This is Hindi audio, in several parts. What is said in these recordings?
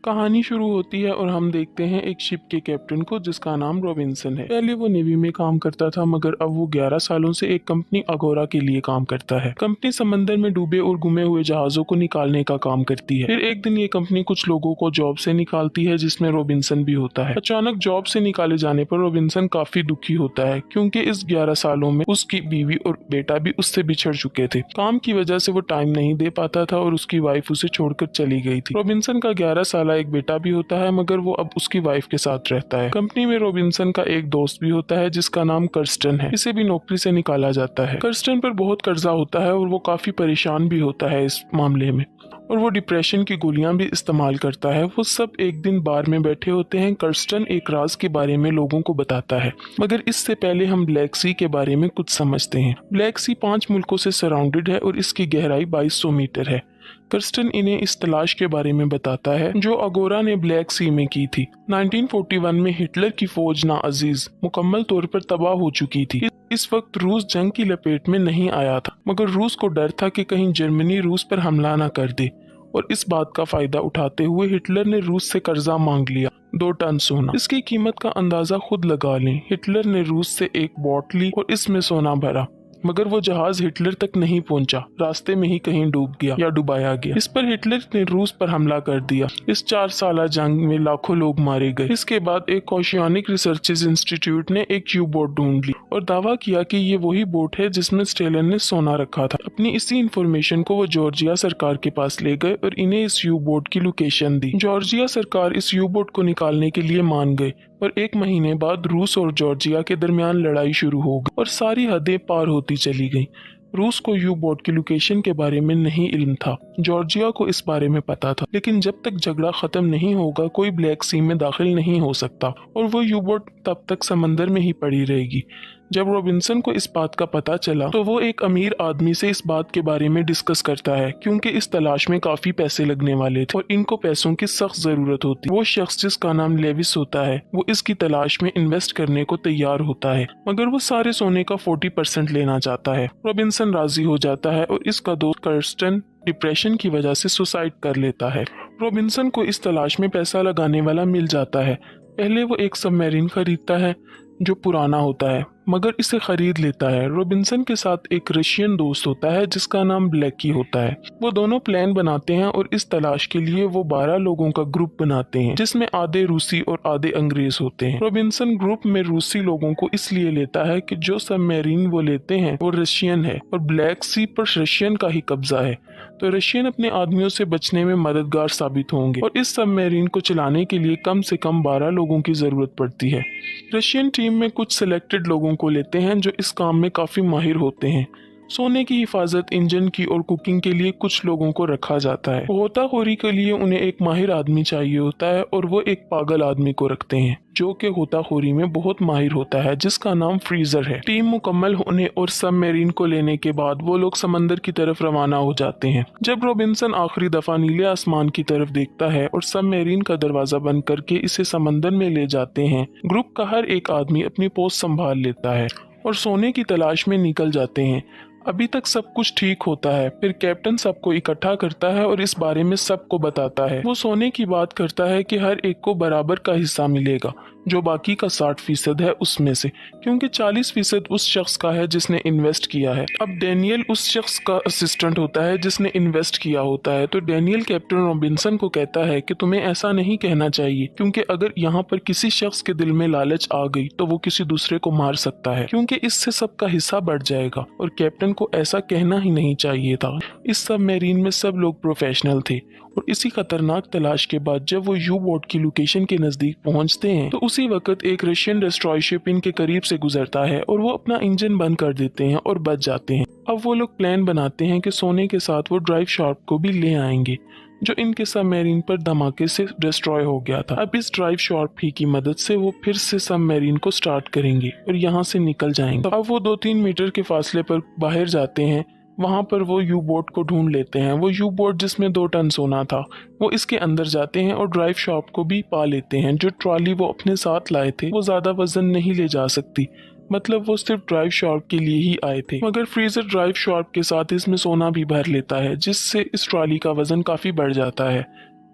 कहानी शुरू होती है और हम देखते हैं एक शिप के कैप्टन को जिसका नाम रॉबिन्सन है। पहले वो नेवी में काम करता था मगर अब वो 11 सालों से एक कंपनी अगोरा के लिए काम करता है। कंपनी समंदर में डूबे और गुमे हुए जहाजों को निकालने का काम करती है। फिर एक दिन ये कंपनी कुछ लोगों को जॉब से निकालती है जिसमें रॉबिन्सन भी होता है। अचानक जॉब से निकाले जाने पर रॉबिन्सन काफी दुखी होता है क्योंकि इस 11 सालों में उसकी बीवी और बेटा भी उससे बिछड़ चुके थे। काम की वजह से वो टाइम नहीं दे पाता था और उसकी वाइफ उसे छोड़कर चली गई थी। रॉबिन्सन का 11 साल एक बेटा भी होता है मगर वो अब उसकी वाइफ के साथ रहता है। कंपनी में रॉबिन्सन का एक दोस्त भी होता है जिसका नाम कर्स्टन है। इसे भी नौकरी से निकाला जाता है। कर्स्टन पर बहुत कर्जा होता है और वो काफी परेशान भी होता है इस मामले में और वो डिप्रेशन की गोलियां भी इस्तेमाल करता है। वो सब एक दिन बार में बैठे होते हैं। कर्स्टन एक राज के बारे में लोगों को बताता है मगर इससे पहले हम ब्लैक सी के बारे में कुछ समझते हैं। ब्लैक सी 5 मुल्कों से सराउंडेड है और इसकी गहराई 2200 मीटर है। कर्स्टन इन्हें इस तलाश के बारे में बताता है जो अगोरा ने ब्लैक सी में की थी। 1941 में हिटलर की फौज ना अजीज मुकम्मल तौर पर तबाह हो चुकी थी। इस वक्त रूस जंग की लपेट में नहीं आया था मगर रूस को डर था कि कहीं जर्मनी रूस पर हमला न कर दे और इस बात का फायदा उठाते हुए हिटलर ने रूस से कर्जा मांग लिया 2 टन सोना। इसकी कीमत का अंदाजा खुद लगा लें। हिटलर ने रूस से एक बोट ली और इसमें सोना भरा मगर वो जहाज हिटलर तक नहीं पहुंचा, रास्ते में ही कहीं डूब गया या डुबाया गया। इस पर हिटलर ने रूस पर हमला कर दिया। इस 4 साला जंग में लाखों लोग मारे गए। इसके बाद एक ओशियानिक रिसर्चेज इंस्टीट्यूट ने एक यू बोट ढूंढ ली और दावा किया कि ये वही बोट है जिसमें स्टेलन ने सोना रखा था। अपनी इसी इंफॉर्मेशन को वो जॉर्जिया सरकार के पास ले गए और इन्हें इस यू बोट की लोकेशन दी। जॉर्जिया सरकार इस यू बोट को निकालने के लिए मान गए और 1 महीने बाद रूस और जॉर्जिया के दरमियान लड़ाई शुरू हो गई और सारी हदें पार होती चली गई। रूस को यू बोट की लोकेशन के बारे में नहीं इल्म था। जॉर्जिया को इस बारे में पता था लेकिन जब तक झगड़ा खत्म नहीं होगा कोई ब्लैक सी में दाखिल नहीं हो सकता और वो यू बोट तब तक समंदर में ही पड़ी रहेगी। जब रॉबिन्सन को इस बात का पता चला तो वो एक अमीर आदमी से इस बात के बारे में डिस्कस करता है क्योंकि इस तलाश में काफी पैसे लगने वाले थे और इनको पैसों की सख्त जरूरत होती। वो शख्स जिसका नाम लेविस होता है वो इसकी तलाश में इन्वेस्ट करने को तैयार होता है मगर वो सारे सोने का 40% लेना चाहता है। रॉबिन्सन राजी हो जाता है और इसका दोस्त कर्स्टन डिप्रेशन की वजह से सुसाइड कर लेता है। रॉबिन्सन को इस तलाश में पैसा लगाने वाला मिल जाता है। पहले वो एक सबमरीन खरीदता है जो पुराना होता है मगर इसे खरीद लेता है। रॉबिन्सन के साथ एक रशियन दोस्त होता है जिसका नाम ब्लैकी होता है। वो दोनों प्लान बनाते हैं और इस तलाश के लिए वो 12 लोगों का ग्रुप बनाते हैं जिसमें आधे रूसी और आधे अंग्रेज होते हैं। रॉबिन्सन ग्रुप में रूसी लोगों को इसलिए लेता है कि जो सबमरीन वो लेते हैं वो रशियन है और ब्लैक सी पर रशियन का ही कब्जा है तो रशियन अपने आदमियों से बचने में मददगार साबित होंगे और इस सबमरीन को चलाने के लिए कम से कम 12 लोगों की जरूरत पड़ती है। रशियन टीम में कुछ सिलेक्टेड लोगों को लेते हैं जो इस काम में काफी माहिर होते हैं। सोने की हिफाजत, इंजन की और कुकिंग के लिए कुछ लोगों को रखा जाता है। गोताखोरी के लिए उन्हें एक माहिर आदमी चाहिए होता है और वो एक पागल आदमी को रखते हैं जो कि गोताखोरी में बहुत माहिर होता है जिसका नाम फ्रीजर है। टीम मुकम्मल होने और सबमरीन को लेने के बाद वो लोग समंदर की तरफ रवाना हो जाते हैं। जब रॉबिन्सन आखिरी दफा नीले आसमान की तरफ देखता है और सबमरीन का दरवाजा बंद करके इसे समंदर में ले जाते हैं, ग्रुप का हर एक आदमी अपनी पोस्ट संभाल लेता है और सोने की तलाश में निकल जाते हैं। अभी तक सब कुछ ठीक होता है। फिर कैप्टन सबको इकट्ठा करता है और इस बारे में सबको बताता है। वो सोने की बात करता है कि हर एक को बराबर का हिस्सा मिलेगा जो बाकी का 60% है उसमें से, क्योंकि 40% उस शख्स का है जिसने इन्वेस्ट किया है। अब डैनियल उस शख्स का असिस्टेंट होता है जिसने इन्वेस्ट किया होता है तो डैनियल कैप्टन रॉबिन्सन को कहता है कि तुम्हें ऐसा नहीं कहना चाहिए क्योंकि अगर यहाँ पर किसी शख्स के दिल में लालच आ गई तो वो किसी दूसरे को मार सकता है क्योंकि इससे सबका हिस्सा बढ़ जाएगा और कैप्टन को ऐसा कहना ही नहीं चाहिए था। इस सबमरीन में सब लोग प्रोफेशनल थे और इसी खतरनाक तलाश के बाद जब वो यू बोट की लोकेशन के नजदीक पहुंचते हैं तो उसी वक्त एक रशियन डिस्ट्रॉय शिप इनके करीब से गुजरता है और वो अपना इंजन बंद कर देते हैं और बच जाते हैं। अब वो लोग प्लान बनाते हैं कि सोने के साथ वो ड्राइव शार्प को भी ले आएंगे जो इनके सबमरीन पर धमाके से डिस्ट्रॉय हो गया था। अब इस ड्राइव शार्प ही की मदद से वो फिर से सबमरीन को स्टार्ट करेंगे और यहाँ से निकल जाएंगे। अब वो 2-3 मीटर के फासले पर बाहर जाते हैं। वहां पर वो यू बोट को ढूंढ लेते हैं। वो यू बोट जिसमें 2 टन सोना था वो इसके अंदर जाते हैं और ड्राइव शार्प को भी पा लेते हैं। जो ट्रॉली वो अपने साथ लाए थे वो ज्यादा वजन नहीं ले जा सकती, मतलब वो सिर्फ ड्राइव शार्प के लिए ही आए थे। मगर फ्रीजर ड्राइव शार्प के साथ इसमें सोना भी भर लेता है जिससे इस ट्रॉली का वजन काफी बढ़ जाता है।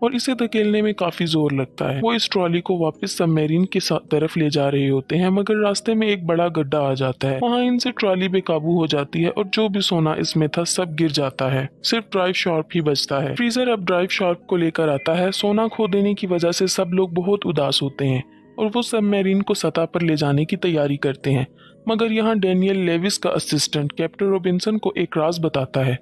और इसे धकेलने में काफी जोर लगता है। वो इस ट्रॉली को वापस सबमरीन की तरफ ले जा रहे होते हैं, मगर रास्ते में एक बड़ा गड्ढा आ जाता है। वहाँ इनसे ट्रॉली बेकाबू हो जाती है और जो भी सोना इसमें था सब गिर जाता है। सिर्फ ड्राइव शार्प ही बचता है। फ्रीजर अब ड्राइव शार्प को लेकर आता है। सोना खो देने की वजह से सब लोग बहुत उदास होते हैं और वो सबमरीन को सतह पर ले जाने की तैयारी करते हैं। मगर यहाँ डैनियल लेविस का असिस्टेंट कैप्टन रॉबिन्सन को एक राज बताता है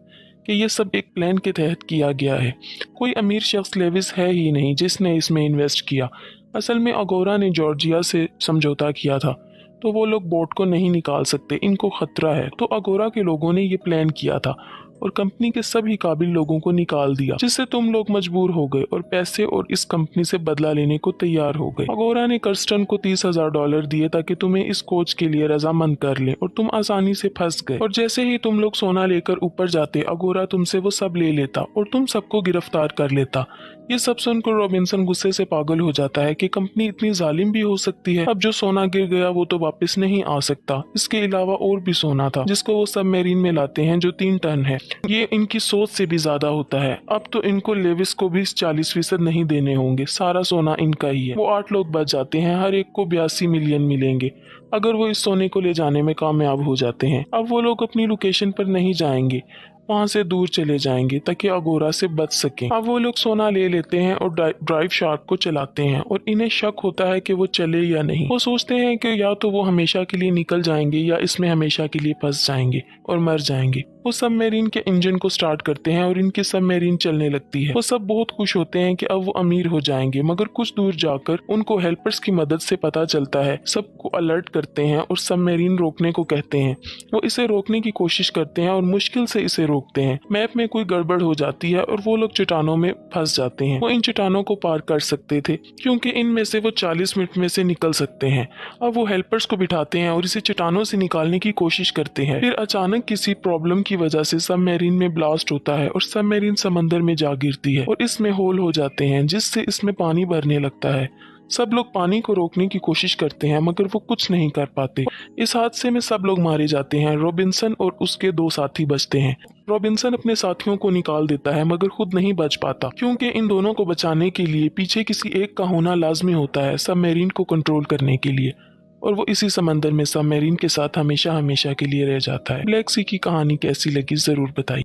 कि ये सब एक प्लान के तहत किया गया है। कोई अमीर शख्स लेविस है ही नहीं जिसने इसमें इन्वेस्ट किया। असल में अगोरा ने जॉर्जिया से समझौता किया था, तो वो लोग बोट को नहीं निकाल सकते, इनको खतरा है। तो अगोरा के लोगों ने ये प्लान किया था और कंपनी के सभी काबिल लोगों को निकाल दिया, जिससे तुम लोग मजबूर हो गए और पैसे और इस कंपनी से बदला लेने को तैयार हो गए। अगोरा ने कर्स्टन को $30,000 दिए ताकि तुम्हें इस कोच के लिए रजामंद कर ले और तुम आसानी से फंस गए। और जैसे ही तुम लोग सोना लेकर ऊपर जाते, अगोरा तुमसे वो सब ले लेता और तुम सबको गिरफ्तार कर लेता। ये सब सुनकर रॉबिन्सन गुस्से से पागल हो जाता है कि कंपनी इतनी जालिम भी हो सकती है। अब जो सोना गिर गया वो तो वापस नहीं आ सकता। इसके अलावा और भी सोना था जिसको वो सबमरीन में लाते हैं, जो 3 टन है। ये इनकी सोच से भी ज्यादा होता है। अब तो इनको लेविस को भी 40% नहीं देने होंगे, सारा सोना इनका ही है। वो 8 लोग बच जाते हैं, हर एक को 82 मिलियन मिलेंगे अगर वो इस सोने को ले जाने में कामयाब हो जाते हैं। अब वो लोग अपनी लोकेशन पर नहीं जाएंगे, वहां से दूर चले जाएंगे ताकि अगोरा से बच सकें। अब वो लोग सोना ले लेते हैं और ड्राइव शार्क को चलाते हैं और इन्हें शक होता है कि वो चले या नहीं। वो सोचते हैं कि या तो वो हमेशा के लिए निकल जाएंगे या इसमें हमेशा के लिए फंस जाएंगे और मर जाएंगे। वो सबमरीन के इंजन को स्टार्ट करते हैं और इनकी सबमरीन चलने लगती है। वो सब बहुत खुश होते हैं कि अब वो अमीर हो जाएंगे, मगर कुछ दूर जाकर उनको हेल्पर्स की मदद से पता चलता है। सबको अलर्ट करते हैं और सबमरीन रोकने को कहते हैं। वो इसे रोकने की कोशिश करते हैं और मुश्किल से इसे रोकते हैं। मैप में कोई गड़बड़ हो जाती है और वो लोग चट्टानों में फंस जाते हैं। वो इन चट्टानों को पार कर सकते थे क्योंकि इनमें से वो 40 मिनट में से निकल सकते हैं। अब वो हेल्पर्स को बिठाते हैं और इसे चट्टानों से निकालने की कोशिश करते हैं। फिर अचानक किसी प्रॉब्लम की वजह से सबमरीन में ब्लास्ट होता है और सबमरीन समंदर में जा गिरती है और इसमें होल हो जाते हैं, जिससे इसमें पानी भरने लगता है। सब लोग पानी को रोकने की कोशिश करते हैं मगर वो कुछ नहीं कर पाते। इस हादसे में सब लोग मारे जाते हैं। रॉबिन्सन और उसके 2 साथी बचते हैं। रॉबिन्सन अपने साथियों को निकाल देता है मगर खुद नहीं बच पाता, क्योंकि इन दोनों को बचाने के लिए पीछे किसी एक का होना लाजमी होता है सबमरीन को कंट्रोल करने के लिए। और वो इसी समंदर में सबमरीन के साथ हमेशा हमेशा के लिए रह जाता है। ब्लैक सी की कहानी कैसी लगी जरूर बताइए।